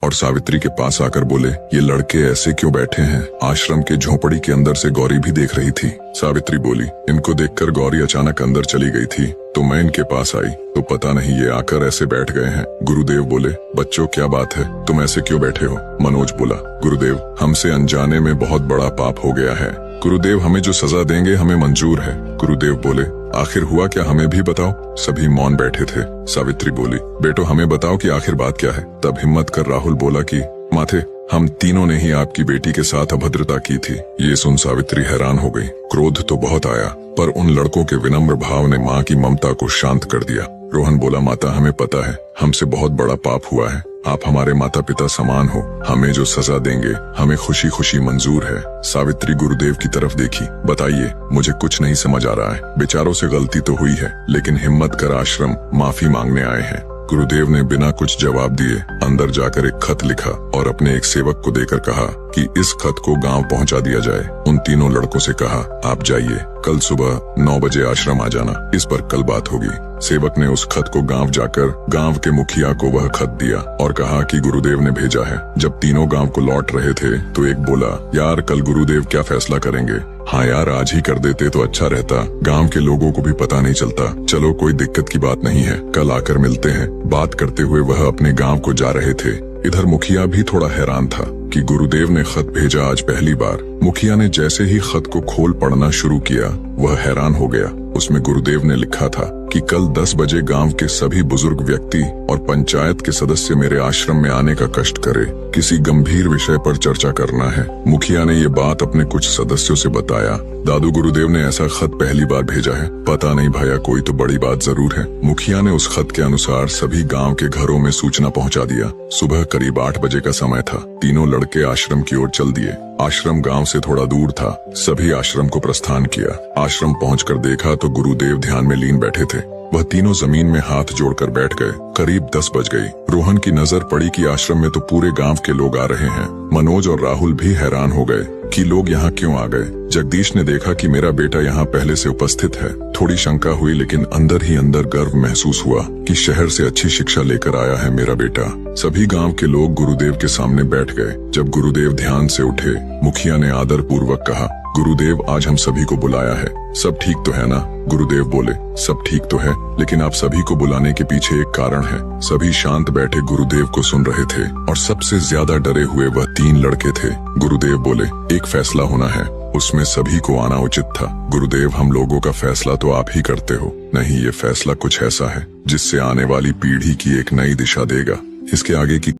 और सावित्री के पास आकर बोले, ये लड़के ऐसे क्यों बैठे हैं? आश्रम के झोपड़ी के अंदर से गौरी भी देख रही थी। सावित्री बोली, इनको देखकर गौरी अचानक अंदर चली गई थी तो मैं इनके पास आई तो पता नहीं ये आकर ऐसे बैठ गए हैं। गुरुदेव बोले, बच्चों क्या बात है, तुम ऐसे क्यों बैठे हो? मनोज बोला, गुरुदेव हमसे अनजाने में बहुत बड़ा पाप हो गया है। गुरुदेव हमें जो सजा देंगे हमें मंजूर है। गुरुदेव बोले, आखिर हुआ क्या, हमें भी बताओ। सभी मौन बैठे थे। सावित्री बोली, बेटो हमें बताओ कि आखिर बात क्या है। तब हिम्मत कर राहुल बोला कि माथे, हम तीनों ने ही आपकी बेटी के साथ अभद्रता की थी। ये सुन सावित्री हैरान हो गई। क्रोध तो बहुत आया पर उन लड़कों के विनम्र भाव ने माँ की ममता को शांत कर दिया। रोहन बोला, माता हमें पता है हमसे बहुत बड़ा पाप हुआ है, आप हमारे माता पिता समान हो, हमें जो सजा देंगे हमें खुशी खुशी मंजूर है। सावित्री गुरुदेव की तरफ देखी, बताइए मुझे कुछ नहीं समझ आ रहा है, बेचारों से गलती तो हुई है लेकिन हिम्मत कर आश्रम माफी मांगने आए हैं। गुरुदेव ने बिना कुछ जवाब दिए अंदर जाकर एक खत लिखा और अपने एक सेवक को देकर कहा कि इस खत को गांव पहुंचा दिया जाए। उन तीनों लड़कों से कहा, आप जाइए, कल सुबह 9 बजे आश्रम आ जाना, इस पर कल बात होगी। सेवक ने उस खत को गांव जाकर गांव के मुखिया को वह खत दिया और कहा कि गुरुदेव ने भेजा है। जब तीनों गांव को लौट रहे थे तो एक बोला, यार कल गुरुदेव क्या फैसला करेंगे? हाँ यार आज ही कर देते तो अच्छा रहता, गांव के लोगों को भी पता नहीं चलता। चलो कोई दिक्कत की बात नहीं है, कल आकर मिलते हैं। बात करते हुए वह अपने गांव को जा रहे थे। इधर मुखिया भी थोड़ा हैरान था कि गुरुदेव ने खत भेजा आज पहली बार। मुखिया ने जैसे ही खत को खोल पढ़ना शुरू किया वह हैरान हो गया। उसमें गुरुदेव ने लिखा था कि कल 10 बजे गांव के सभी बुजुर्ग व्यक्ति और पंचायत के सदस्य मेरे आश्रम में आने का कष्ट करे, किसी गंभीर विषय पर चर्चा करना है। मुखिया ने ये बात अपने कुछ सदस्यों से बताया। दादू गुरुदेव ने ऐसा खत पहली बार भेजा है, पता नहीं भैया कोई तो बड़ी बात जरूर है। मुखिया ने उस खत के अनुसार सभी गांव के घरों में सूचना पहुंचा दिया। सुबह करीब 8 बजे का समय था। तीनों लड़के आश्रम की ओर चल दिए। आश्रम गांव से थोड़ा दूर था। सभी आश्रम को प्रस्थान किया। आश्रम पहुंचकर देखा तो गुरुदेव ध्यान में लीन बैठे थे। वह तीनों जमीन में हाथ जोड़कर बैठ गए। करीब 10 बज गई। रोहन की नजर पड़ी कि आश्रम में तो पूरे गांव के लोग आ रहे हैं। मनोज और राहुल भी हैरान हो गए कि लोग यहाँ क्यों आ गए। जगदीश ने देखा कि मेरा बेटा यहाँ पहले से उपस्थित है। थोड़ी शंका हुई लेकिन अंदर ही अंदर गर्व महसूस हुआ कि शहर से अच्छी शिक्षा लेकर आया है मेरा बेटा। सभी गांव के लोग गुरुदेव के सामने बैठ गए। जब गुरुदेव ध्यान से उठे, मुखिया ने आदर पूर्वक कहा, गुरुदेव आज हम सभी को बुलाया है, सब ठीक तो है ना? गुरुदेव बोले, सब ठीक तो है लेकिन आप सभी को बुलाने के पीछे एक कारण है। सभी शांत बैठे गुरुदेव को सुन रहे थे और सबसे ज्यादा डरे हुए वह 3 लड़के थे। गुरुदेव बोले, एक फैसला होना है, उसमें सभी को आना उचित था। गुरुदेव हम लोगों का फैसला तो आप ही करते हो। नहीं, ये फैसला कुछ ऐसा है जिससे आने वाली पीढ़ी की एक नई दिशा देगा। इसके आगे की